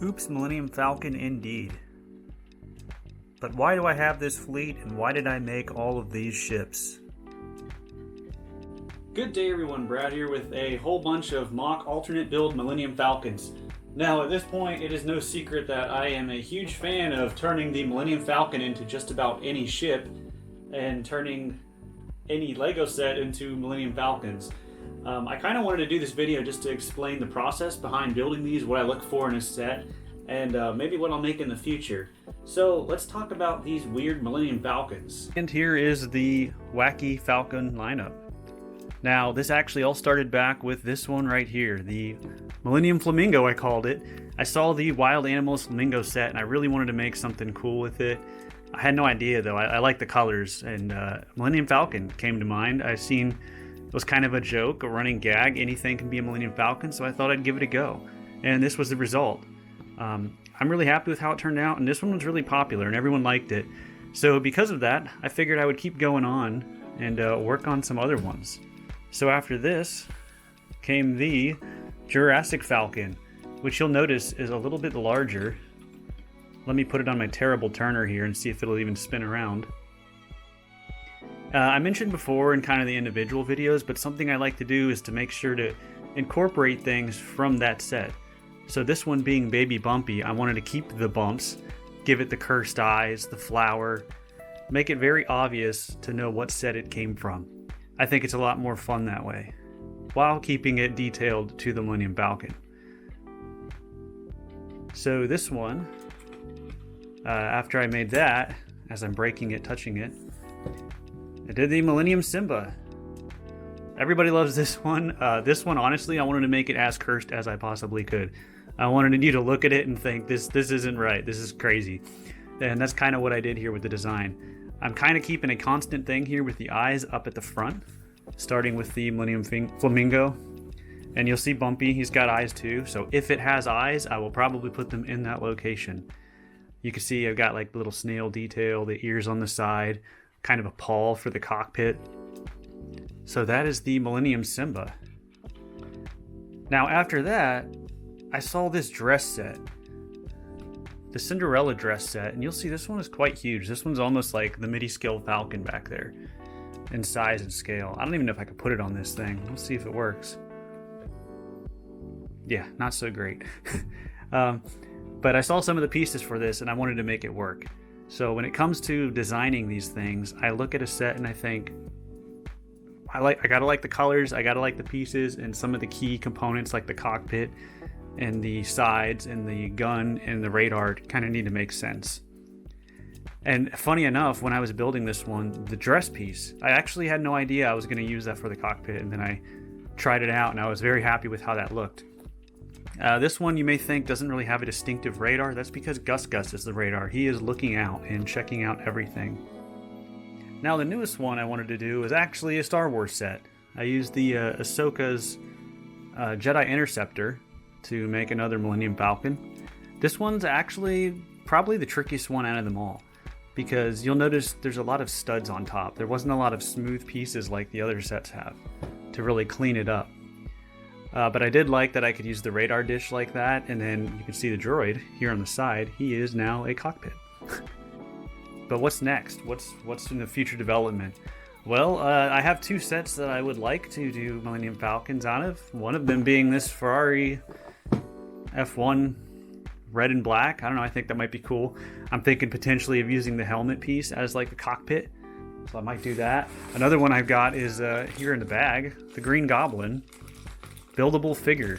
Oops, Millennium Falcon indeed. But why do I have this fleet, and why did I make all of these ships? Good day everyone, Brad here with a whole bunch of mock alternate build Millennium Falcons. Now at this point it is no secret that I am a huge fan of turning the Millennium Falcon into just about any ship and turning any Lego set into Millennium Falcons. I kind of wanted to do this video just to explain the process behind building these, what I look for in a set, and maybe what I'll make in the future. So let's talk about these weird Millennium Falcons. And here is the wacky Falcon lineup. Now this actually all started back with this one right here, the Millennium Flamingo I called it. I saw the Wild Animals Flamingo set and I really wanted to make something cool with it. I had no idea though, I like the colors, and Millennium Falcon came to mind. I seen it was kind of a joke, a running gag, anything can be a Millennium Falcon, so I thought I'd give it a go. And this was the result. I'm really happy with how it turned out, and this one was really popular and everyone liked it. So because of that, I figured I would keep going on and work on some other ones. So after this came the Jurassic Falcon, which you'll notice is a little bit larger. Let me put it on my terrible turner here and see if it'll even spin around. I mentioned before in kind of the individual videos, but something I like to do is to make sure to incorporate things from that set. So this one being Baby Bumpy, I wanted to keep the bumps, give it the cursed eyes, the flower, make it very obvious to know what set it came from. I think it's a lot more fun that way, while keeping it detailed to the Millennium Falcon. So this one, after I made that, as I'm breaking it, touching it, I did the Millennium Simba. Everybody loves this one. This one, honestly, I wanted to make it as cursed as I possibly could. I wanted you to look at it and think, this isn't right, this is crazy. And that's kind of what I did here with the design. I'm kind of keeping a constant thing here with the eyes up at the front, starting with the Millennium Flamingo. And you'll see Bumpy, he's got eyes too. So if it has eyes, I will probably put them in that location. You can see I've got like the little snail detail, the ears on the side, kind of a paw for the cockpit. So that is the Millennium Simba. Now after that, I saw this dress set, the Cinderella dress set, and you'll see this one is quite huge. This one's almost like the midi-scale Falcon back there in size and scale. I don't even know if I could put it on this thing. Let's see if it works. Yeah, not so great. But I saw some of the pieces for this and I wanted to make it work. So when it comes to designing these things, I look at a set and I think, I gotta like the colors, I gotta like the pieces, and some of the key components like the cockpit and the sides and the gun and the radar kind of need to make sense. And funny enough, when I was building this one, the dress piece, I actually had no idea I was going to use that for the cockpit, and then I tried it out and I was very happy with how that looked. This one you may think doesn't really have a distinctive radar. That's because Gus is the radar. He is looking out and checking out everything. Now the newest one I wanted to do is actually a Star Wars set. I used the Ahsoka's Jedi Interceptor to make another Millennium Falcon. This one's actually probably the trickiest one out of them all, because you'll notice there's a lot of studs on top. There wasn't a lot of smooth pieces like the other sets have to really clean it up. But I did like that I could use the radar dish like that, and then you can see the droid here on the side. He is now a cockpit. But what's next? What's in the future development? Well, I have two sets that I would like to do Millennium Falcons out of. One of them being this Ferrari F1 red and black. I don't know, I think that might be cool. I'm thinking potentially of using the helmet piece as like the cockpit, so I might do that. Another one I've got is here in the bag, the Green Goblin buildable figure.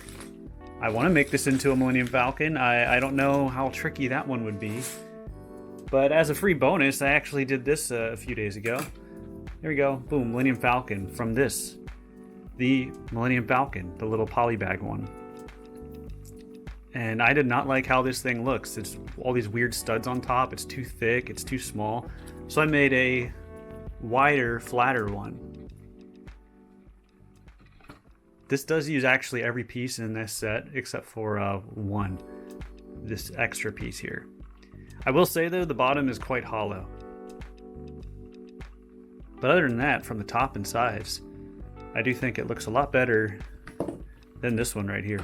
I want to make this into a Millennium Falcon. I don't know how tricky that one would be, but as a free bonus, I actually did this a few days ago. There we go, boom, Millennium Falcon from this, the Millennium Falcon, the little polybag one. And I did not like how this thing looks. It's all these weird studs on top. It's too thick, it's too small. So I made a wider, flatter one. This does use actually every piece in this set except for one, this extra piece here. I will say though, the bottom is quite hollow. But other than that, from the top and sides, I do think it looks a lot better than this one right here.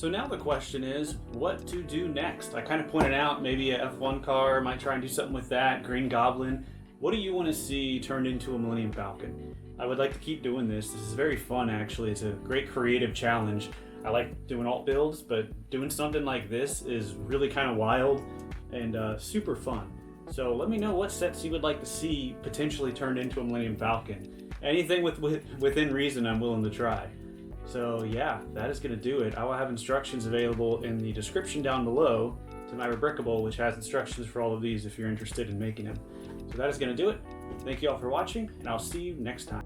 So now the question is, what to do next? I kind of pointed out maybe a F1 car, might try and do something with that, Green Goblin. What do you want to see turned into a Millennium Falcon? I would like to keep doing this. This is very fun, actually. It's a great creative challenge. I like doing alt builds, but doing something like this is really kind of wild and super fun. So let me know what sets you would like to see potentially turned into a Millennium Falcon. Anything within reason, I'm willing to try. So yeah, that is going to do it. I will have instructions available in the description down below to my Rebrickable, which has instructions for all of these if you're interested in making them. So that is going to do it. Thank you all for watching, and I'll see you next time.